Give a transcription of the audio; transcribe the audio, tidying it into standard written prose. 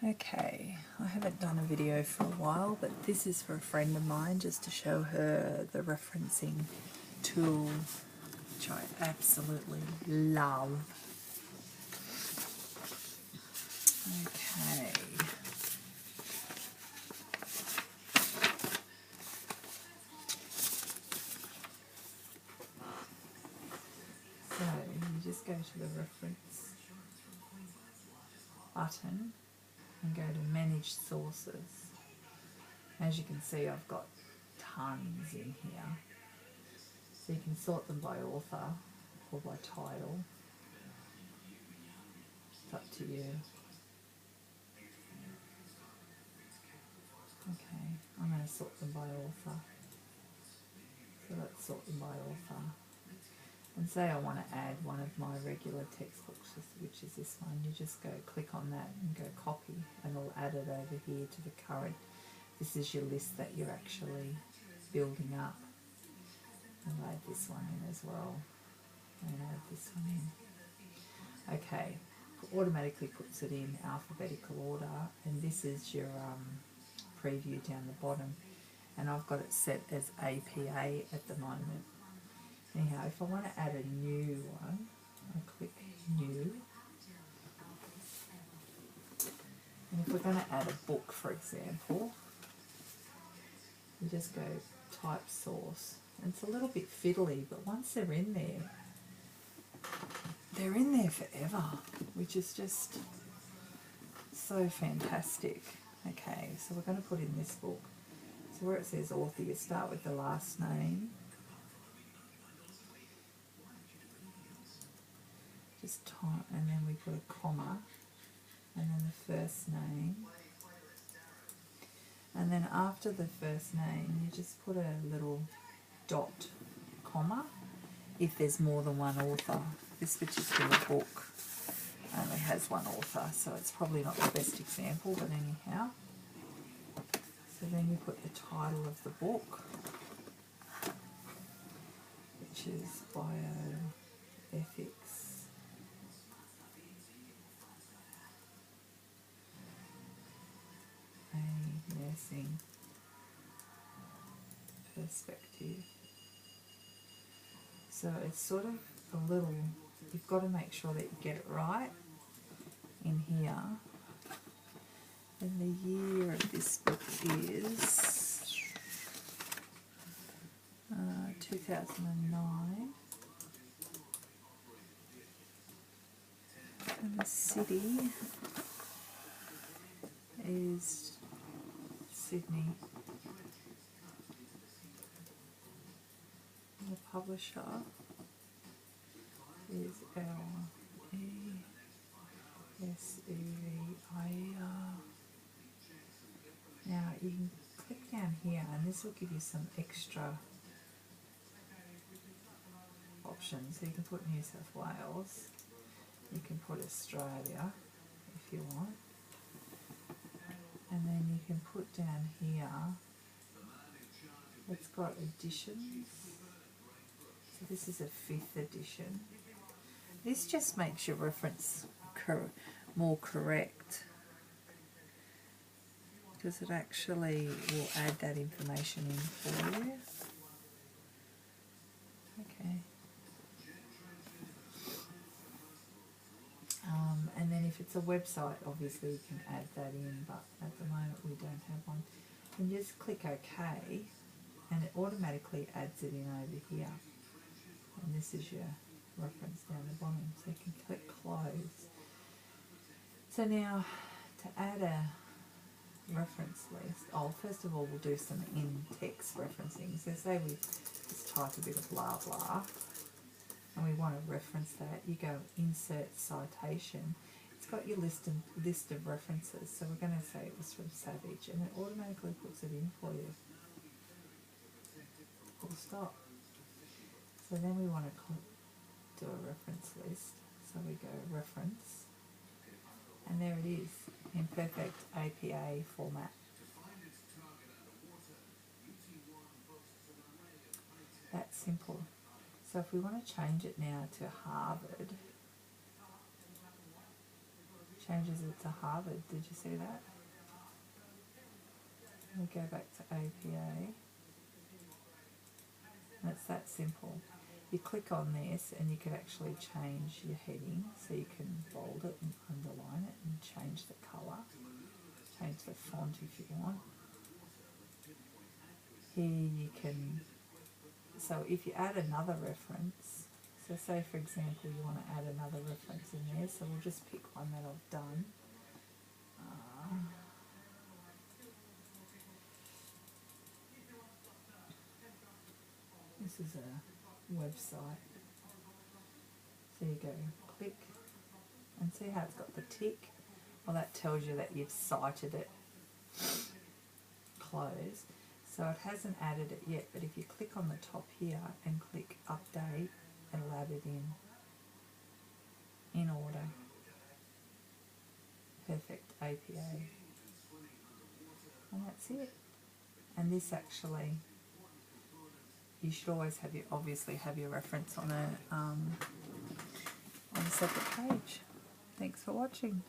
Okay, I haven't done a video for a while, but this is for a friend of mine just to show her the referencing tool, which I absolutely love. Okay. So you just go to the reference button and go to manage sources. As you can see, I've got tons in here. So you can sort them by author or by title. It's up to you. Okay, I'm going to sort them by author. So let's sort them by author. And say I want to add one of my regular textbooks, which is this one. You just go click on that and go copy, and it'll add it over here to the current. This is your list that you're actually building up. I'll add this one in as well, and add this one in. Okay, automatically puts it in alphabetical order, and this is your preview down the bottom, and I've got it set as APA at the moment. Anyhow, if I want to add a new one, I click new, and if we're going to add a book, for example, you just go type source. And it's a little bit fiddly, but once they're in there forever, which is just so fantastic. Okay, so we're going to put in this book. So where it says author, you start with the last name. Just type, and then we put a comma, and then the first name. And then after the first name, you just put a little dot comma if there's more than one author. This particular book only has one author, so it's probably not the best example, but anyhow. So then you put the title of the book, which is Bioethics. A nursing perspective. So it's sort of a little, you've got to make sure that you get it right in here. And the year of this book is 2009. And the city is Sydney. And the publisher is L-E-S-E-V-I-E-R. Now you can click down here and this will give you some extra options. So you can put New South Wales, you can put Australia if you want, and then you can put down here, it's got editions. So this is a 5th edition. This just makes your reference more correct, because it actually will add that information in for you. Okay. And then if it's a website, obviously you can add that in, but at the moment we don't have one. And just click OK, and it automatically adds it in over here. And this is your reference down the bottom, so you can click close. So now to add a reference list, first of all we'll do some in-text referencing. So say we just type a bit of blah blah and we want to reference that, you go insert citation. It's got your list of references, so we're going to say it was from Savage, and it automatically puts it in for you. Full stop. So then we want to do a reference list, so we go reference, and there it is in perfect APA format. That's simple. So if we want to change it now to Harvard, Changes it to Harvard. Did you see that? We go back to APA. And it's that simple. You click on this and you can actually change your heading, so you can bold it and underline it and change the colour, change the font if you want. Here you can, so if you add another reference, so say for example you want to add another reference in there, so we'll just pick one that I've done. This is a website. So you go click and see how it's got the tick? Well, that tells you that you've cited it. Close. So it hasn't added it yet, but if you click on the top here and click update, it'll add it in order. Perfect APA. And that's it. And this actually, you should always have your, obviously have your reference on a separate page. Thanks for watching.